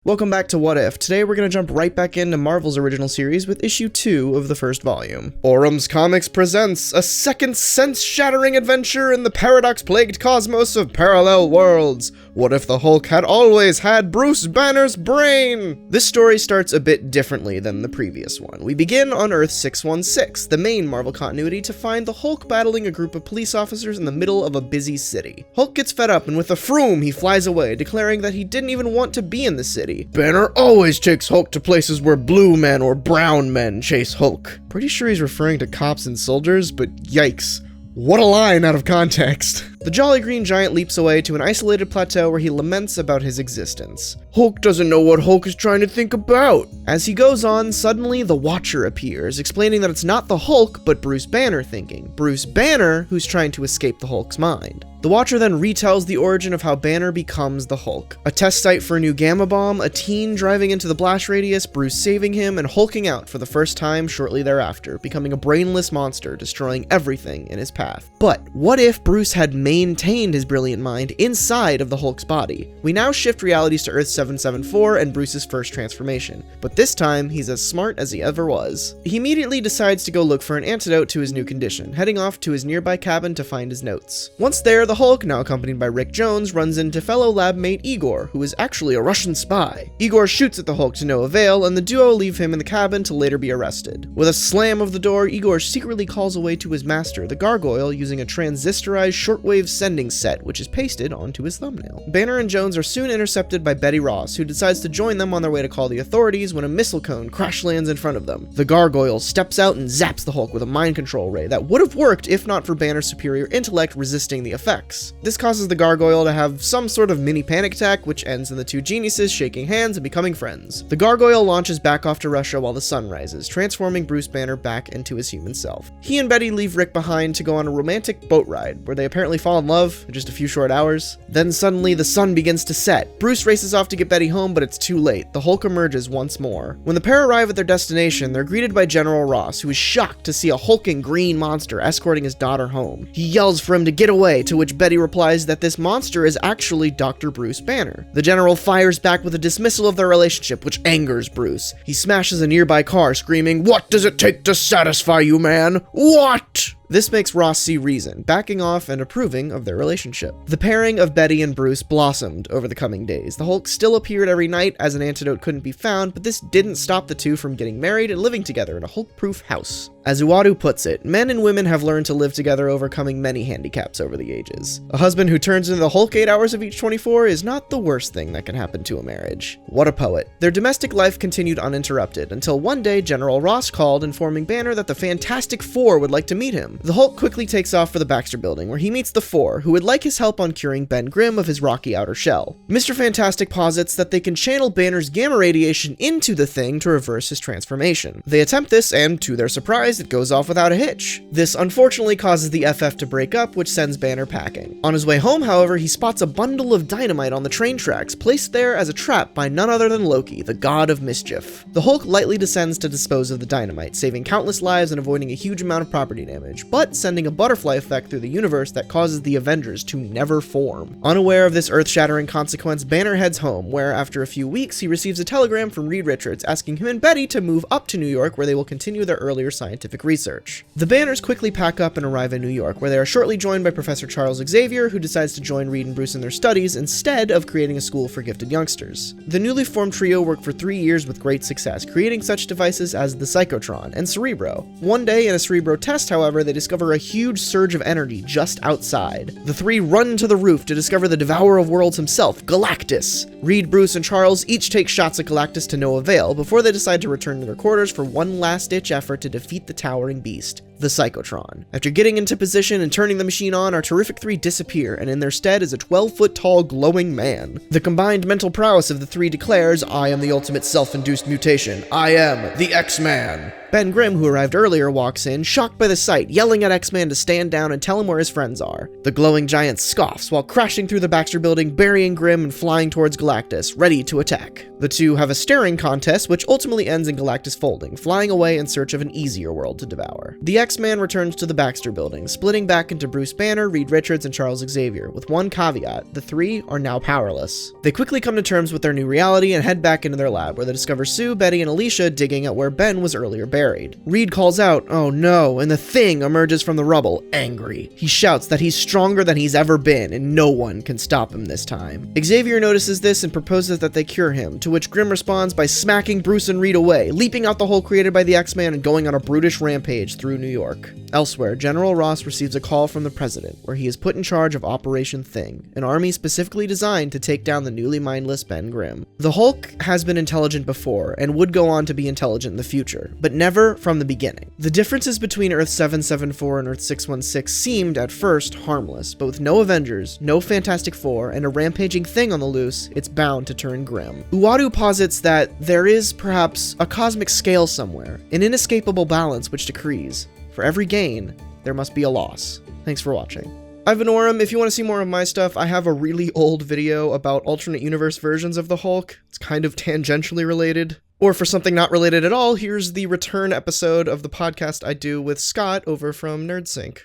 Welcome back to What If. Today we're going to jump right back into Marvel's original series with issue 2 of the first volume. Auram's Comics presents a second sense-shattering adventure in the paradox-plagued cosmos of parallel worlds. What if the Hulk had always had Bruce Banner's brain? This story starts a bit differently than the previous one. We begin on Earth 616, the main Marvel continuity, to find the Hulk battling a group of police officers in the middle of a busy city. Hulk gets fed up and with a froom he flies away, declaring that he didn't even want to be in the city. Banner always takes Hulk to places where blue men or brown men chase Hulk. Pretty sure he's referring to cops and soldiers, but yikes. What a line out of context. The Jolly Green Giant leaps away to an isolated plateau where he laments about his existence. Hulk doesn't know what Hulk is trying to think about. As he goes on, suddenly the Watcher appears, explaining that it's not the Hulk, but Bruce Banner thinking. Bruce Banner, who's trying to escape the Hulk's mind. The Watcher then retells the origin of how Banner becomes the Hulk. A test site for a new gamma bomb, a teen driving into the blast radius, Bruce saving him, and hulking out for the first time shortly thereafter, becoming a brainless monster, destroying everything in his path. But what if Bruce had maintained his brilliant mind inside of the Hulk's body? We now shift realities to Earth 774 and Bruce's first transformation, but this time he's as smart as he ever was. He immediately decides to go look for an antidote to his new condition, heading off to his nearby cabin to find his notes. Once there, the Hulk, now accompanied by Rick Jones, runs into fellow lab mate Igor, who is actually a Russian spy. Igor shoots at the Hulk to no avail, and the duo leave him in the cabin to later be arrested. With a slam of the door, Igor secretly calls away to his master, the Gargoyle, using a transistorized shortwave sending set, which is pasted onto his thumbnail. Banner and Jones are soon intercepted by Betty Ross, who decides to join them on their way to call the authorities when a missile cone crash lands in front of them. The Gargoyle steps out and zaps the Hulk with a mind control ray that would have worked if not for Banner's superior intellect resisting the effects. This causes the Gargoyle to have some sort of mini panic attack, which ends in the two geniuses shaking hands and becoming friends. The Gargoyle launches back off to Russia while the sun rises, transforming Bruce Banner back into his human self. He and Betty leave Rick behind to go on a romantic boat ride, where they apparently fall in love in just a few short hours. Then suddenly the sun begins to set. Bruce races off to get Betty home, but it's too late. The Hulk emerges once more. When the pair arrive at their destination, they're greeted by General Ross, who is shocked to see a hulking green monster escorting his daughter home. He yells for him to get away, to which Betty replies that this monster is actually Dr. Bruce Banner. The General fires back with a dismissal of their relationship, which angers Bruce. He smashes a nearby car, screaming, "What does it take to satisfy you, man? What?" This makes Ross see reason, backing off and approving of their relationship. The pairing of Betty and Bruce blossomed over the coming days. The Hulk still appeared every night as an antidote couldn't be found, but this didn't stop the two from getting married and living together in a Hulk-proof house. As Uadu puts it, men and women have learned to live together, overcoming many handicaps over the ages. A husband who turns into the Hulk 8 hours of each 24 is not the worst thing that can happen to a marriage. What a poet. Their domestic life continued uninterrupted, until one day General Ross called, informing Banner that the Fantastic Four would like to meet him. The Hulk quickly takes off for the Baxter Building, where he meets the Four, who would like his help on curing Ben Grimm of his rocky outer shell. Mr. Fantastic posits that they can channel Banner's gamma radiation into the Thing to reverse his transformation. They attempt this, and to their surprise, it goes off without a hitch. This unfortunately causes the FF to break up, which sends Banner packing. On his way home, however, he spots a bundle of dynamite on the train tracks, placed there as a trap by none other than Loki, the god of mischief. The Hulk lightly descends to dispose of the dynamite, saving countless lives and avoiding a huge amount of property damage, but sending a butterfly effect through the universe that causes the Avengers to never form. Unaware of this earth-shattering consequence, Banner heads home, where after a few weeks, he receives a telegram from Reed Richards asking him and Betty to move up to New York, where they will continue their earlier scientific research. The Banners quickly pack up and arrive in New York, where they are shortly joined by Professor Charles Xavier, who decides to join Reed and Bruce in their studies instead of creating a school for gifted youngsters. The newly formed trio work for 3 years with great success, creating such devices as the Psychotron and Cerebro. One day in a Cerebro test, however, they discover a huge surge of energy just outside. The three run to the roof to discover the Devourer of Worlds himself, Galactus. Reed, Bruce, and Charles each take shots at Galactus to no avail before they decide to return to their quarters for one last-ditch effort to defeat the towering beast, the Psychotron. After getting into position and turning the machine on, our terrific three disappear, and in their stead is a 12-foot-tall glowing man. The combined mental prowess of the three declares, "I am the ultimate self-induced mutation. I am the X-Man." Ben Grimm, who arrived earlier, walks in, shocked by the sight, yelling yelling at X-Man to stand down and tell him where his friends are. The glowing giant scoffs while crashing through the Baxter building, burying Grimm and flying towards Galactus, ready to attack. The two have a staring contest, which ultimately ends in Galactus folding, flying away in search of an easier world to devour. The X-Man returns to the Baxter building, splitting back into Bruce Banner, Reed Richards, and Charles Xavier, with one caveat: the three are now powerless. They quickly come to terms with their new reality and head back into their lab, where they discover Sue, Betty, and Alicia digging at where Ben was earlier buried. Reed calls out, "Oh no," and the Thing emerges from the rubble, angry. He shouts that he's stronger than he's ever been, and no one can stop him this time. Xavier notices this and proposes that they cure him, to which Grimm responds by smacking Bruce and Reed away, leaping out the hole created by the X-Man and going on a brutish rampage through New York. Elsewhere, General Ross receives a call from the President, where he is put in charge of Operation Thing, an army specifically designed to take down the newly mindless Ben Grimm. The Hulk has been intelligent before, and would go on to be intelligent in the future, but never from the beginning. The differences between Earth 774 and Earth 616 seemed, at first, harmless, but with no Avengers, no Fantastic Four, and a rampaging Thing on the loose, it's bound to turn grim. Uatu posits that there is, perhaps, a cosmic scale somewhere, an inescapable balance which decrees. For every gain, there must be a loss. Thanks for watching. I've been Auram. If you want to see more of my stuff, I have a really old video about alternate universe versions of the Hulk. It's kind of tangentially related. Or for something not related at all, here's the return episode of the podcast I do with Scott over from NerdSync.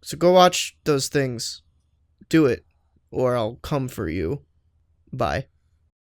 So go watch those things. Do it, or I'll come for you. Bye.